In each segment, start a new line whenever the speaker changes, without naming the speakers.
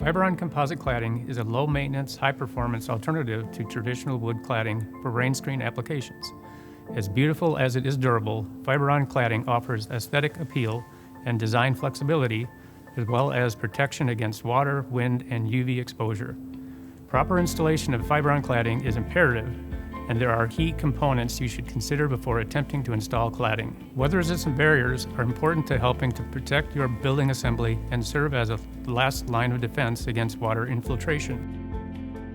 Fiberon composite cladding is a low-maintenance, high-performance alternative to traditional wood cladding for rain screen applications. As beautiful as it is durable, Fiberon cladding offers aesthetic appeal and design flexibility, as well as protection against water, wind, and UV exposure. Proper installation of Fiberon cladding is imperative, and there are key components you should consider before attempting to install cladding. Weather-resistant barriers are important to helping to protect your building assembly and serve as a last line of defense against water infiltration.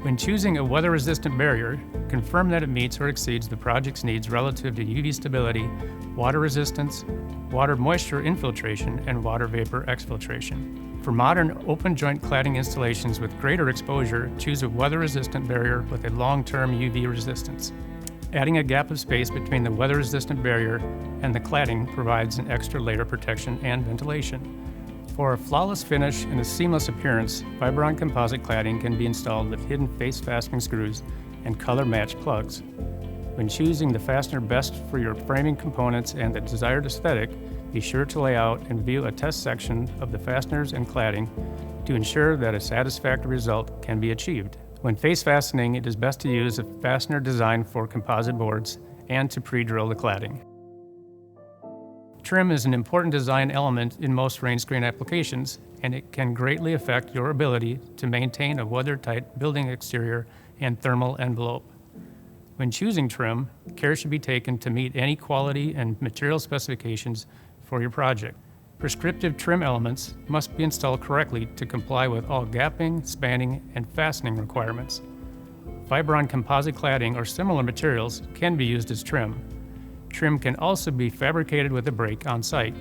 When choosing a weather-resistant barrier, confirm that it meets or exceeds the project's needs relative to UV stability, water resistance, water moisture infiltration, and water vapor exfiltration. For modern open joint cladding installations with greater exposure, choose a weather-resistant barrier with a long-term UV resistance. Adding a gap of space between the weather-resistant barrier and the cladding provides an extra layer of protection and ventilation. For a flawless finish and a seamless appearance, Fiberon composite cladding can be installed with hidden face fastening screws and color-matched plugs. When choosing the fastener best for your framing components and the desired aesthetic, be sure to lay out and view a test section of the fasteners and cladding to ensure that a satisfactory result can be achieved. When face fastening, it is best to use a fastener designed for composite boards and to pre-drill the cladding. Trim is an important design element in most rain screen applications, and it can greatly affect your ability to maintain a weather-tight building exterior and thermal envelope. When choosing trim, care should be taken to meet any quality and material specifications for your project. Prescriptive trim elements must be installed correctly to comply with all gapping, spanning, and fastening requirements. Fiberon composite cladding or similar materials can be used as trim. Trim can also be fabricated with a brake on site.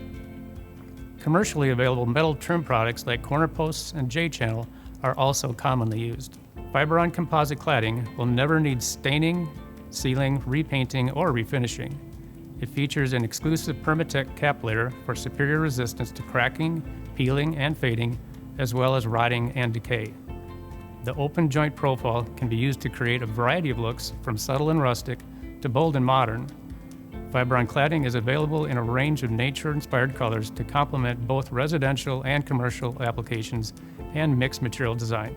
Commercially available metal trim products like corner posts and J-channel are also commonly used. Fiberon composite cladding will never need staining, sealing, repainting, or refinishing. It features an exclusive Permatech cap layer for superior resistance to cracking, peeling, and fading, as well as rotting and decay. The open joint profile can be used to create a variety of looks from subtle and rustic to bold and modern. Fiberon cladding is available in a range of nature-inspired colors to complement both residential and commercial applications and mixed material design.